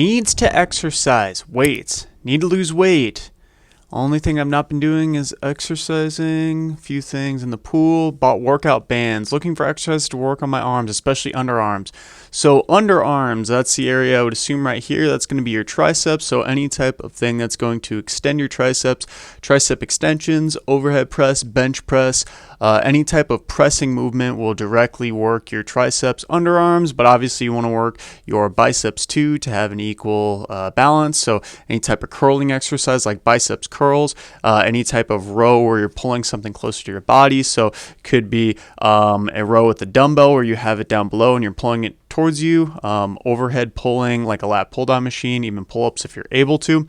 Needs to exercise. Weights. Need to lose weight. Only thing I've not been doing is exercising, a few things in the pool, bought workout bands, looking for exercise to work on my arms, especially underarms. So underarms, that's the area I would assume right here. That's going to be your triceps. So any type of thing that's going to extend your triceps, tricep extensions, overhead press, bench press, any type of pressing movement will directly work your triceps, underarms, but obviously you want to work your biceps too to have an equal balance. So any type of curling exercise like biceps curls, any type of row where you're pulling something closer to your body. So it could be a row with a dumbbell where you have it down below and you're pulling it towards you, overhead pulling like a lat pull down machine, even pull-ups if you're able to.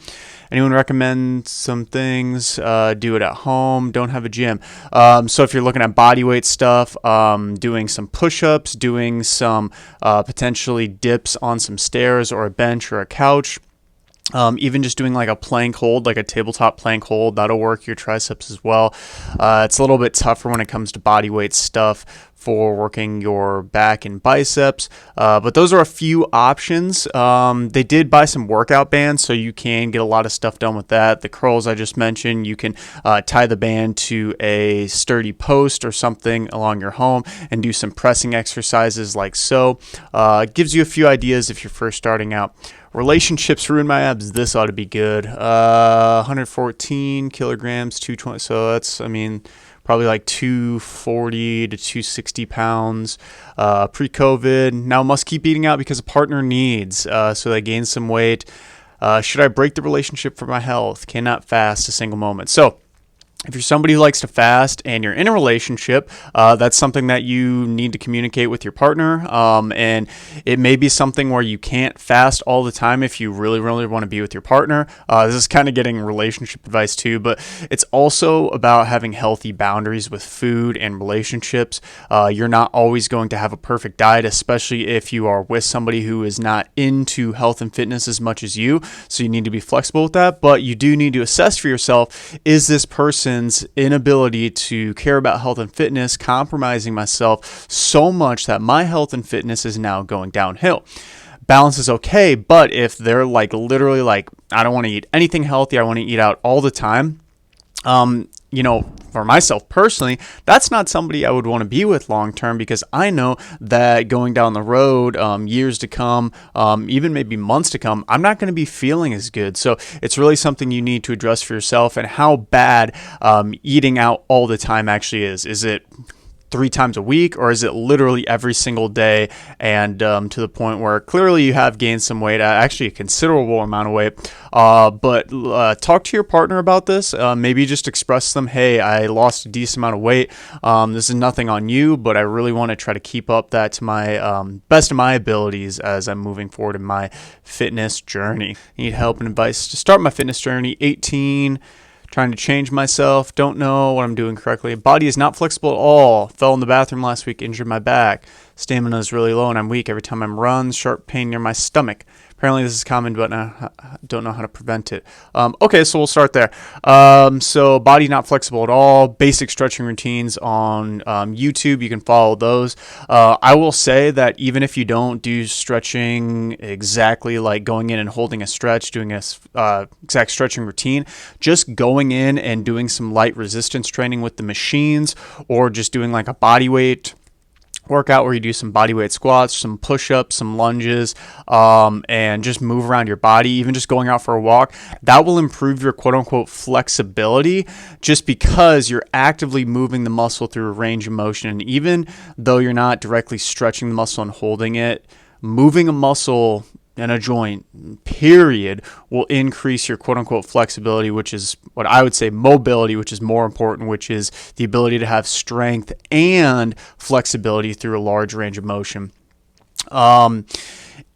Anyone recommend some things? Do it at home. Don't have a gym. So if you're looking at body weight stuff, doing some push-ups, doing some potentially dips on some stairs or a bench or a couch. Even just doing like a plank hold, like a tabletop plank hold, that'll work your triceps as well. It's a little bit tougher when it comes to body weight stuff for working your back and biceps, but those are a few options. They did buy some workout bands, so you can get a lot of stuff done with that. The curls I just mentioned, you can tie the band to a sturdy post or something along your home and do some pressing exercises like so. It gives you a few ideas if you're first starting out. Relationships ruin my abs. This ought to be good. 114 kilograms, 220. So that's, probably like 240 to 260 pounds pre-COVID. Now must keep eating out because a partner needs. So they gain some weight. Should I break the relationship for my health? Cannot fast a single moment. So if you're somebody who likes to fast and you're in a relationship, that's something that you need to communicate with your partner. And it may be something where you can't fast all the time if you really, really want to be with your partner. This is kind of getting relationship advice too, but it's also about having healthy boundaries with food and relationships. You're not always going to have a perfect diet, especially if you are with somebody who is not into health and fitness as much as you. So you need to be flexible with that, but you do need to assess for yourself, is this person's inability to care about health and fitness compromising myself so much that my health and fitness is now going downhill? Balance is okay, but if they're like literally like, I don't want to eat anything healthy, I want to eat out all the time, for myself personally, that's not somebody I would want to be with long term, because I know that going down the road, years to come, even maybe months to come, I'm not going to be feeling as good. So it's really something you need to address for yourself, and how bad eating out all the time actually is. Is it 3 times a week, or is it literally every single day, and to the point where clearly you have gained some weight, actually a considerable amount of weight, but talk to your partner about this. Maybe just express to them, hey, I lost a decent amount of weight. This is nothing on you, but I really want to try to keep up that to my best of my abilities as I'm moving forward in my fitness journey. Need help and advice to start my fitness journey. 18, trying to change myself, don't know what I'm doing correctly. Body is not flexible at all. Fell in the bathroom last week, injured my back. Stamina is really low and I'm weak every time I run. Sharp pain near my stomach. Apparently this is common, but I don't know how to prevent it. Okay, so we'll start there. So body not flexible at all. Basic stretching routines on YouTube. You can follow those. I will say that even if you don't do stretching exactly like going in and holding a stretch, doing a exact stretching routine, just going in and doing some light resistance training with the machines, or just doing like a body weight workout where you do some body weight squats, some push-ups, some lunges, and just move around your body, even just going out for a walk, that will improve your quote-unquote flexibility, just because you're actively moving the muscle through a range of motion. And even though you're not directly stretching the muscle and holding it, moving a muscle in a joint, period, will increase your quote-unquote flexibility, which is what I would say mobility, which is more important, which is the ability to have strength and flexibility through a large range of motion.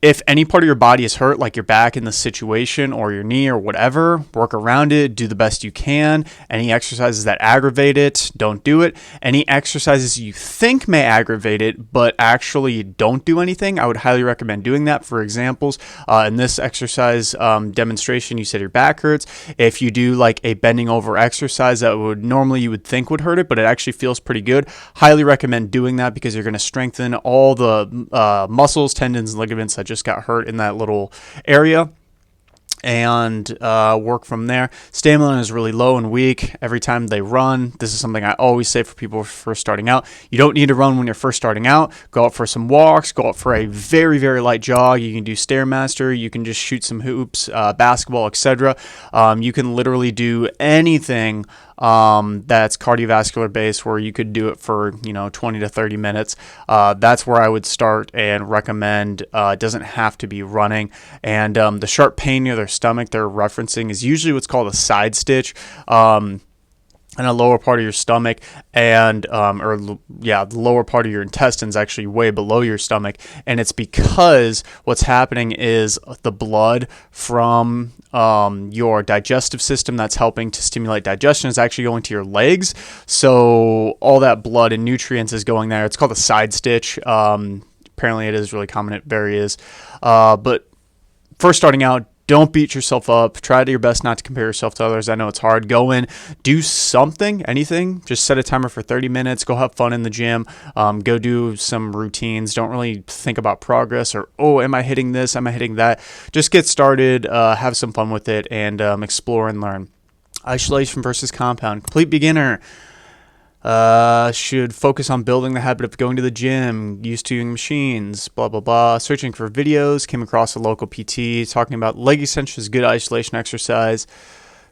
If any part of your body is hurt, like your back in the situation or your knee or whatever, work around it, do the best you can. Any exercises that aggravate it, don't do it. Any exercises you think may aggravate it, but actually don't do anything, I would highly recommend doing that. For examples, in this exercise demonstration, you said your back hurts. If you do like a bending over exercise that would normally you would think would hurt it, but it actually feels pretty good, highly recommend doing that, because you're going to strengthen all the muscles, tendons, and ligaments that just just got hurt in that little area, and work from there. Stamina is really low and weak every time they run. This is something I always say for people first starting out. You don't need to run when you're first starting out. Go out for some walks. Go out for a very, very light jog. You can do Stairmaster. You can just shoot some hoops, basketball, etc. You can literally do anything that's cardiovascular based, where you could do it for 20 to 30 minutes. That's where I would start and recommend. It doesn't have to be running. And the sharp pain near their stomach they're referencing is usually what's called a side stitch. In a lower part of your stomach, and the lower part of your intestines, actually way below your stomach. And it's because what's happening is the blood from your digestive system that's helping to stimulate digestion is actually going to your legs. So all that blood and nutrients is going there. It's called a side stitch. Apparently it is really common. It varies. But first starting out, don't beat yourself up. Try to your best not to compare yourself to others. I know it's hard. Go in, do something, anything. Just set a timer for 30 minutes. Go have fun in the gym. Go do some routines. Don't really think about progress or, am I hitting this? Am I hitting that? Just get started, have some fun with it, and explore and learn. Isolation versus compound. Complete beginner should focus on building the habit of going to the gym, used to using machines, blah, blah, blah. Searching for videos, came across a local PT talking about leg extensions, good isolation exercise,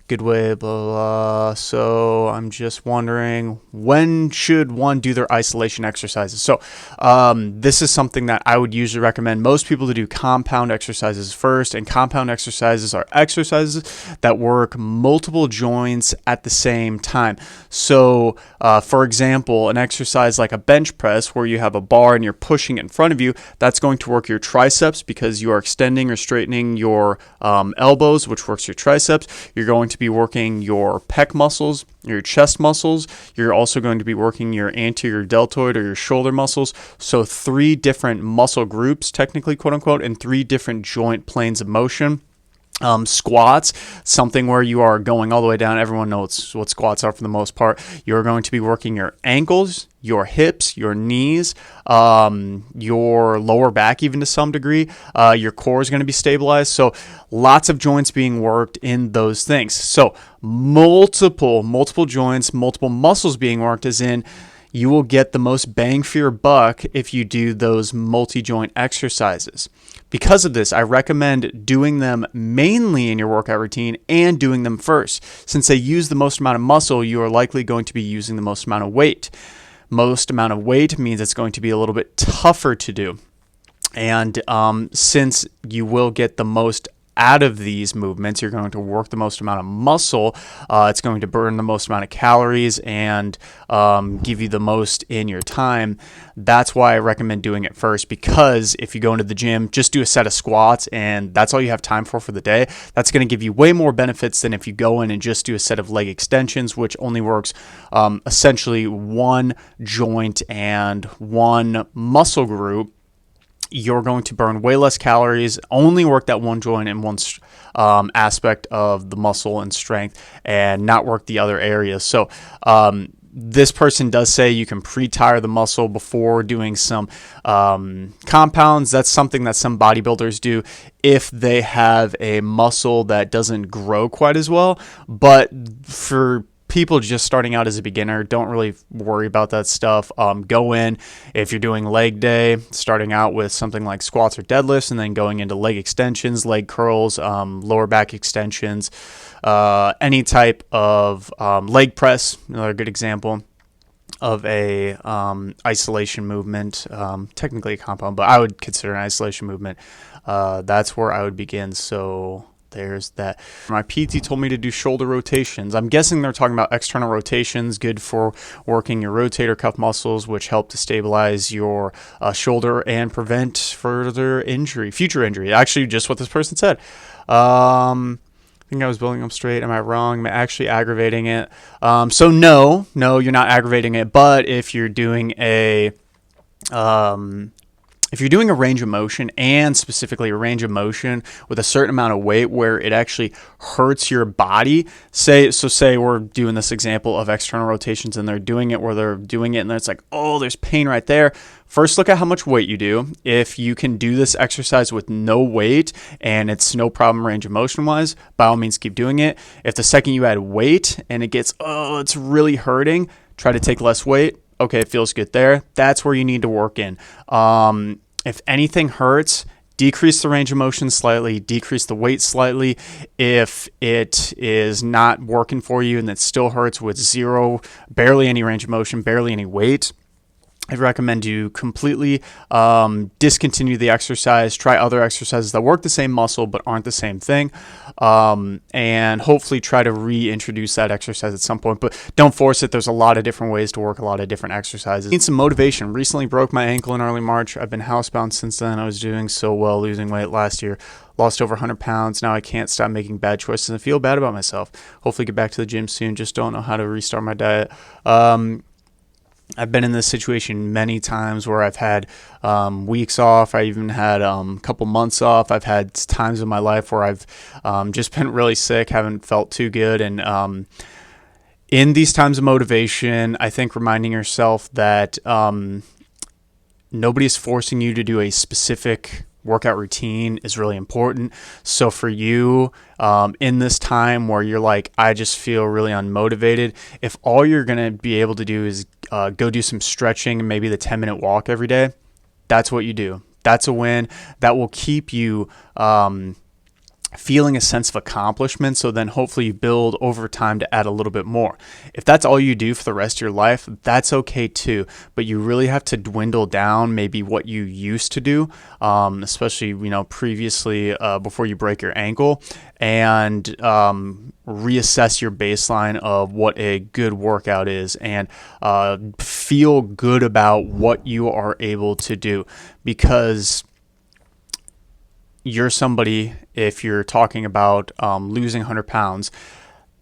good way, blah, blah, blah. So I'm just wondering, when should one do their isolation exercises? So this is something that I would usually recommend most people to do compound exercises first. And compound exercises are exercises that work multiple joints at the same time. So for example, an exercise like a bench press, where you have a bar and you're pushing it in front of you, that's going to work your triceps because you are extending or straightening your elbows, which works your triceps. You're going to be working your pec muscles, your chest muscles. You're also going to be working your anterior deltoid or your shoulder muscles. So 3 different muscle groups, technically, quote unquote, and 3 different joint planes of motion. Squats, something where you are going all the way down. Everyone knows what squats are for the most part. You're going to be working your ankles, your hips, your knees, your lower back, even to some degree. Your core is going to be stabilized. So lots of joints being worked in those things. So multiple joints, multiple muscles being worked, as in you will get the most bang for your buck if you do those multi-joint exercises. Because of this, I recommend doing them mainly in your workout routine and doing them first. Since they use the most amount of muscle, you are likely going to be using the most amount of weight. Most amount of weight means it's going to be a little bit tougher to do. And since you will get the most out of these movements, you're going to work the most amount of muscle. It's going to burn the most amount of calories and give you the most in your time. That's why I recommend doing it first, because if you go into the gym, just do a set of squats and that's all you have time for the day. That's going to give you way more benefits than if you go in and just do a set of leg extensions, which only works essentially one joint and one muscle group. You're going to burn way less calories, only work that one joint and one aspect of the muscle and strength, and not work the other areas. So this person does say you can pre-tire the muscle before doing some compounds. That's something that some bodybuilders do if they have a muscle that doesn't grow quite as well. But for people just starting out as a beginner, don't really worry about that stuff. Go in, if you're doing leg day, starting out with something like squats or deadlifts, and then going into leg extensions, leg curls, lower back extensions, any type of leg press, another good example of a isolation movement, technically a compound, but I would consider an isolation movement. That's where I would begin. So there's that. My PT told me to do shoulder rotations. I'm guessing they're talking about external rotations, good for working your rotator cuff muscles, which help to stabilize your shoulder and prevent future injury. Actually, just what this person said. I think I was building them straight. Am I wrong? Am I actually aggravating it? So no, you're not aggravating it. But if you're doing a range of motion, and specifically a range of motion with a certain amount of weight where it actually hurts your body, say we're doing this example of external rotations and they're doing it where they're doing it and it's like, oh, there's pain right there. First, look at how much weight you do. If you can do this exercise with no weight and it's no problem range of motion wise, by all means keep doing it. If the second you add weight and it gets, oh, it's really hurting, try to take less weight. Okay, it feels good there. That's where you need to work in. If anything hurts, decrease the range of motion slightly, decrease the weight slightly. If it is not working for you and it still hurts with zero, barely any range of motion, barely any weight, I'd recommend you completely discontinue the exercise, try other exercises that work the same muscle but aren't the same thing, and hopefully try to reintroduce that exercise at some point. But don't force it. There's a lot of different ways to work a lot of different exercises. Need some motivation. Recently broke my ankle in early March. I've been housebound since then. I was doing so well losing weight last year. Lost over 100 pounds. Now I can't stop making bad choices and feel bad about myself. Hopefully get back to the gym soon. Just don't know how to restart my diet. I've been in this situation many times where I've had weeks off. I even had a couple months off. I've had times in my life where I've just been really sick, haven't felt too good. And in these times of motivation, I think reminding yourself that nobody's forcing you to do a specific workout routine is really important. So for you, in this time where you're like, I just feel really unmotivated, if all you're going to be able to do is go do some stretching and maybe the 10-minute walk every day, that's what you do. That's a win. That will keep you feeling a sense of accomplishment, so then hopefully you build over time to add a little bit more. If that's all you do for the rest of your life, that's okay too, but you really have to dwindle down maybe what you used to do, especially previously before you break your ankle, and reassess your baseline of what a good workout is, and feel good about what you are able to do, because you're somebody, if you're talking about losing 100 pounds,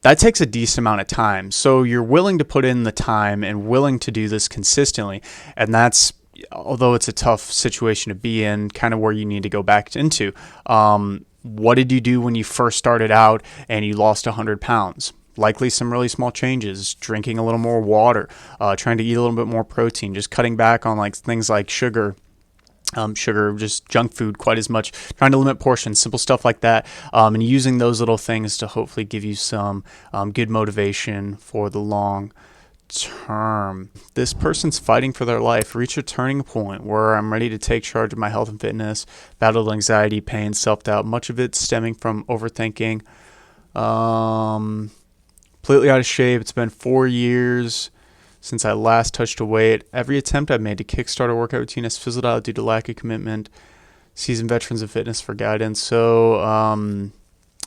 that takes a decent amount of time. So you're willing to put in the time and willing to do this consistently. And that's, although it's a tough situation to be in, kind of where you need to go back into. What did you do when you first started out and you lost 100 pounds? Likely some really small changes, drinking a little more water, trying to eat a little bit more protein, just cutting back on things like sugar, just junk food quite as much, trying to limit portions, simple stuff like that, and using those little things to hopefully give you some good motivation for the long term. This person's fighting for their life. Reach a turning point where I'm ready to take charge of my health and fitness, battled anxiety, pain, self-doubt, much of it stemming from overthinking. Completely out of shape. It's been 4 years since I last touched a weight. Every attempt I've made to kickstart a workout routine has fizzled out due to lack of commitment. Seasoned veterans of fitness for guidance. So,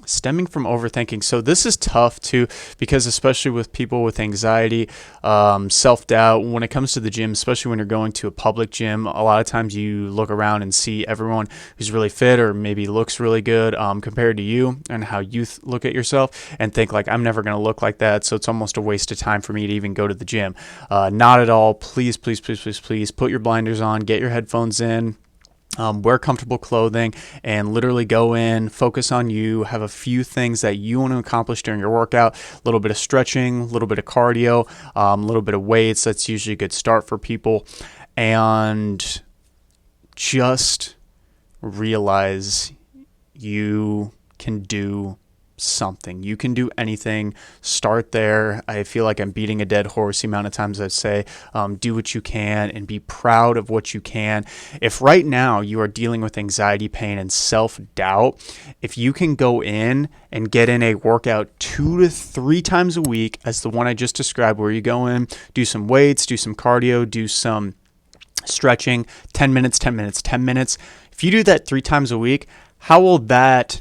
stemming from overthinking. So this is tough too, because especially with people with anxiety, self-doubt, when it comes to the gym, especially when you're going to a public gym, a lot of times you look around and see everyone who's really fit or maybe looks really good compared to you, and how you look at yourself and think like, I'm never going to look like that, so it's almost a waste of time for me to even go to the gym. Not at all. Please, please, please, please, please put your blinders on, get your headphones in, wear comfortable clothing, and literally go in, focus on you, have a few things that you want to accomplish during your workout, a little bit of stretching, a little bit of cardio, a little bit of weights. That's usually a good start for people. And just realize you can do something. You can do anything. Start there. I feel like I'm beating a dead horse the amount of times I say do what you can and be proud of what you can. If right now you are dealing with anxiety, pain, and self-doubt, if you can go in and get in a workout 2 to 3 times a week, as the one I just described, where you go in, do some weights, do some cardio, do some stretching, 10 minutes, 10 minutes, 10 minutes. If you do that 3 times a week, how will that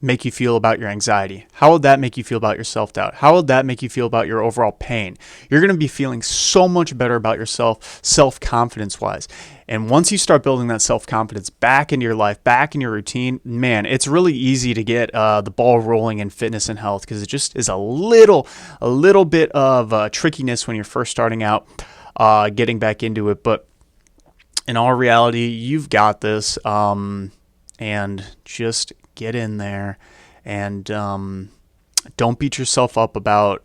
make you feel about your anxiety? How would that make you feel about your self-doubt? How would that make you feel about your overall pain? You're going to be feeling so much better about yourself, self-confidence wise. And once you start building that self-confidence back into your life, back in your routine, man, it's really easy to get the ball rolling in fitness and health, because it just is a little bit of trickiness when you're first starting out, getting back into it. But in all reality, you've got this, and just get in there, and don't beat yourself up about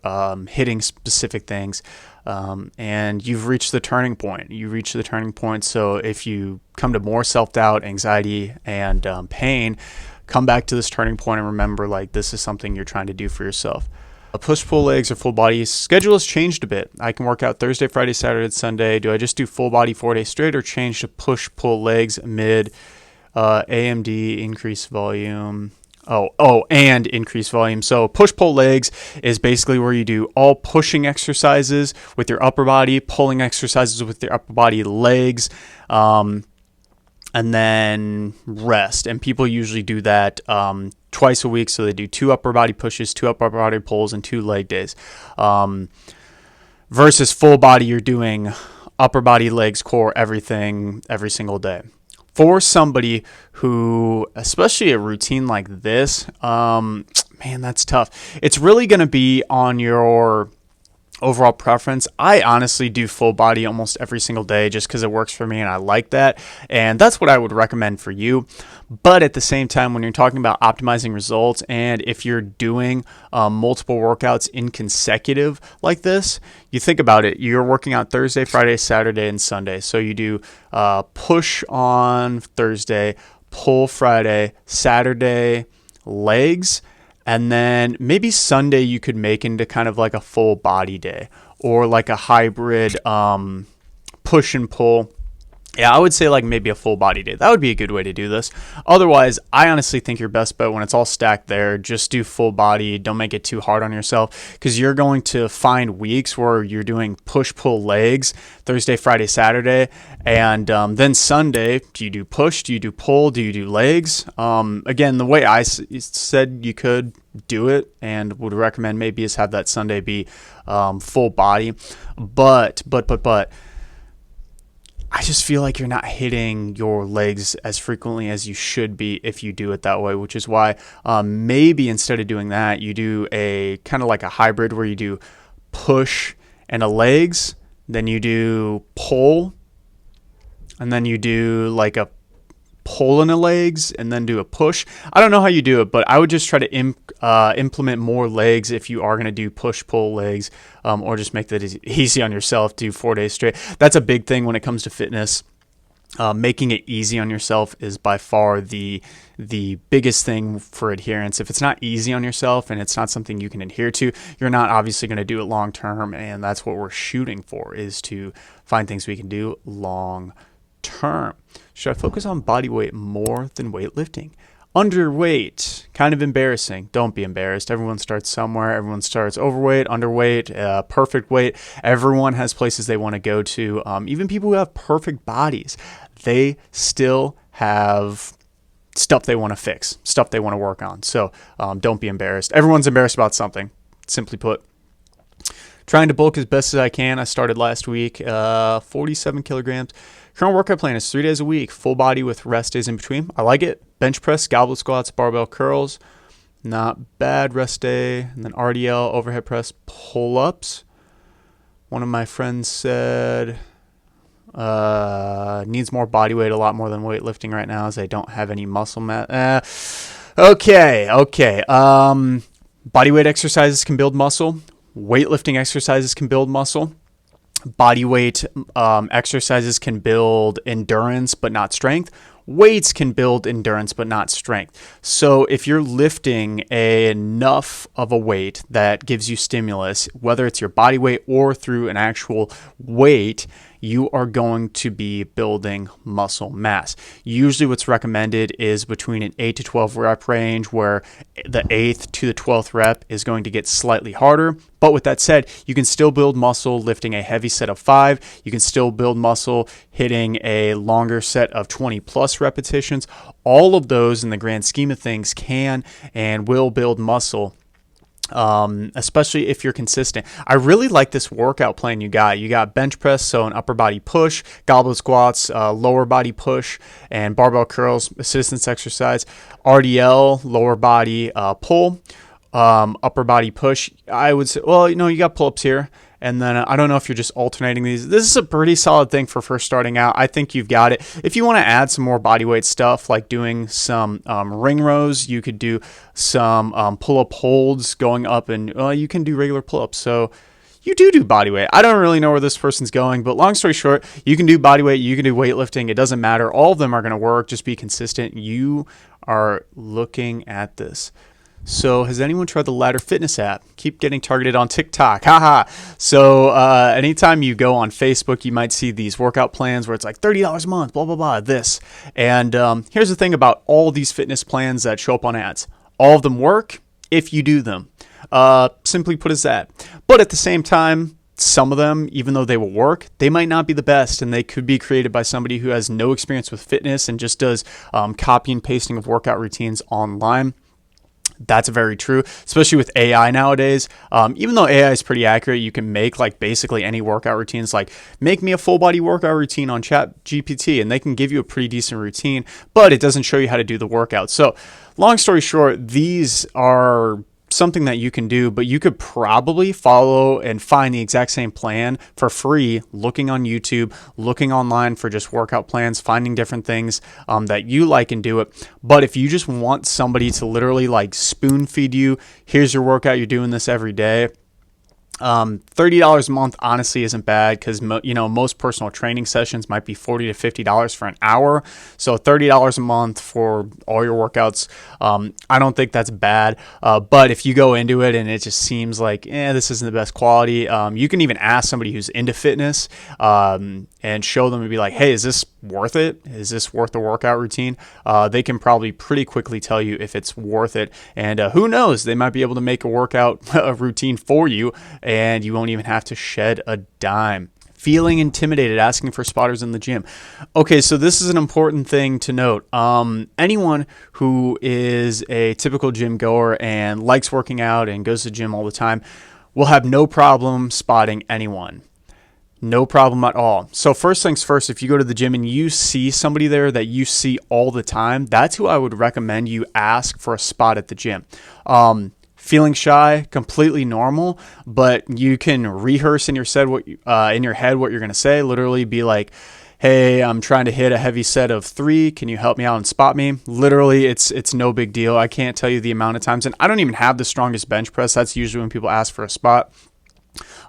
hitting specific things. And you've reached the turning point. You reach the turning point. So if you come to more self-doubt, anxiety, and pain, come back to this turning point and remember, like, this is something you're trying to do for yourself. A push-pull legs or full body schedule has changed a bit. I can work out Thursday, Friday, Saturday, and Sunday. Do I just do full body 4 days straight or change to push-pull legs mid AMD, increase volume? And increase volume. So push-pull legs is basically where you do all pushing exercises with your upper body, pulling exercises with your upper body legs, and then rest. And people usually do that twice a week. So they do 2 upper body pushes, 2 upper body pulls, and 2 leg days. Versus full body, you're doing upper body, legs, core, everything every single day. For somebody who, especially a routine like this, man, that's tough. It's really going to be on your overall preference. I honestly do full body almost every single day just because it works for me and I like that. And that's what I would recommend for you. But at the same time, when you're talking about optimizing results and if you're doing multiple workouts in consecutive like this, you think about it. You're working out Thursday, Friday, Saturday, and Sunday. So you do push on Thursday, pull Friday, Saturday, legs. And then maybe Sunday you could make into kind of like a full body day or like a hybrid push and pull. Yeah, I would say like maybe a full body day. That would be a good way to do this. Otherwise, I honestly think your best bet when it's all stacked there, just do full body. Don't make it too hard on yourself because you're going to find weeks where you're doing push-pull legs Thursday, Friday, Saturday. And then Sunday, do you do push? Do you do pull? Do you do legs? Again, the way I said you could do it and would recommend maybe is have that Sunday be full body. But I just feel like you're not hitting your legs as frequently as you should be if you do it that way, which is why maybe instead of doing that, you do a kind of like a hybrid where you do push and a legs, then you do pull, and then you do like a pull in the legs and then do a push. I don't know how you do it, but I would just try to implement more legs if you are going to do push pull legs, or just make that easy on yourself. Do 4 days straight. That's a big thing when it comes to fitness. Making it easy on yourself is by far the biggest thing for adherence. If it's not easy on yourself and it's not something you can adhere to, you're not obviously going to do it long term, and that's what we're shooting for, is to find things we can do long term. Should I focus on body weight more than weightlifting? Underweight, kind of embarrassing. Don't be embarrassed. Everyone starts somewhere. Everyone starts overweight, underweight, perfect weight. Everyone has places they want to go to. Even people who have perfect bodies, they still have stuff they want to fix, stuff they want to work on. So don't be embarrassed. Everyone's embarrassed about something, simply put. Trying to bulk as best as I can. I started last week, 47 kilograms. Current workout plan is 3 days a week, full body with rest days in between. I like it. Bench press, goblet squats, barbell curls. Not bad. Rest day. And then RDL, overhead press, pull-ups. One of my friends said needs more body weight, a lot more than weightlifting right now, as I don't have any muscle mass. Okay. Body weight exercises can build muscle. Weightlifting exercises can build muscle. Body weight exercises can build endurance but not strength. Weights can build endurance but not strength. So if you're lifting enough of a weight that gives you stimulus, whether it's your body weight or through an actual weight, you are going to be building muscle mass. Usually what's recommended is between an 8 to 12 rep range, where the 8th to the 12th rep is going to get slightly harder. But with that said, you can still build muscle lifting a heavy set of 5. You can still build muscle hitting a longer set of 20 plus repetitions. All of those in the grand scheme of things can and will build muscle. Especially if you're consistent. I really like this workout plan you got. You got bench press, so an upper body push, goblet squats, lower body push, and barbell curls, assistance exercise, RDL, lower body pull, upper body push. I would say, well, you got pull-ups here. And then I don't know if you're just alternating these. This is a pretty solid thing for first starting out. I think you've got it. If you want to add some more bodyweight stuff, like doing some ring rows, you could do some pull-up holds going up, and you can do regular pull-ups. So you do body weight. I don't really know where this person's going, but long story short, you can do body weight, you can do weightlifting. It doesn't matter. All of them are going to work. Just be consistent. You are looking at this. So has anyone tried the Ladder Fitness app? Keep getting targeted on TikTok. Haha. So anytime you go on Facebook, you might see these workout plans where it's like $30 a month, blah, blah, blah, this. And here's the thing about all these fitness plans that show up on ads. All of them work if you do them. Simply put as that. But at the same time, some of them, even though they will work, they might not be the best, and they could be created by somebody who has no experience with fitness and just does copy and pasting of workout routines online. That's very true, especially with AI nowadays. Even though AI is pretty accurate, you can make like basically any workout routines, like make me a full body workout routine on Chat GPT, and they can give you a pretty decent routine, but it doesn't show you how to do the workout. So long story short, these are something that you can do, but you could probably follow and find the exact same plan for free, looking on YouTube, looking online for just workout plans, finding different things that you like and do it. But if you just want somebody to literally like spoon feed you, here's your workout, you're doing this every day, $30 a month honestly isn't bad, because most personal training sessions might be $40 to $50 for an hour. So $30 a month for all your workouts, I don't think that's bad. But if you go into it and it just seems like this isn't the best quality, you can even ask somebody who's into fitness and show them and be like, hey, is this worth it? Is this worth the workout routine? They can probably pretty quickly tell you if it's worth it. And who knows, they might be able to make a workout routine for you, and you won't even have to shed a dime. Feeling intimidated asking for spotters in the gym. Okay, so this is an important thing to note. Anyone who is a typical gym goer and likes working out and goes to the gym all the time will have no problem spotting anyone. No problem at all. So first things first, if you go to the gym and you see somebody there that you see all the time, that's who I would recommend you ask for a spot at the gym. Feeling shy, completely normal, but you can rehearse in your head what you're going to say. Literally be like, hey, I'm trying to hit a heavy set of 3. Can you help me out and spot me? Literally, it's no big deal. I can't tell you the amount of times, and I don't even have the strongest bench press. That's usually when people ask for a spot.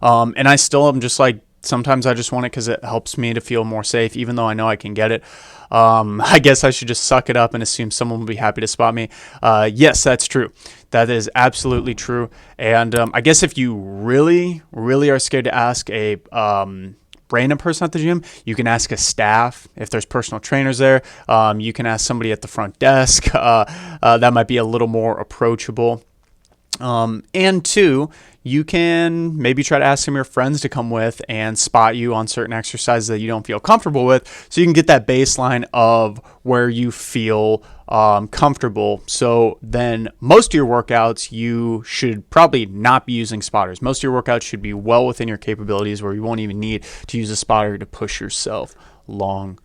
And I still am just like, sometimes I just want it because it helps me to feel more safe, even though I know I can get it. I guess I should just suck it up and assume someone will be happy to spot me. Yes, that's true. That is absolutely true. And I guess if you really, really are scared to ask a random person at the gym, you can ask a staff. If there's personal trainers there, you can ask somebody at the front desk. That might be a little more approachable. And 2, you can maybe try to ask some of your friends to come with and spot you on certain exercises that you don't feel comfortable with, so you can get that baseline of where you feel comfortable. So then most of your workouts, you should probably not be using spotters. Most of your workouts should be well within your capabilities, where you won't even need to use a spotter to push yourself long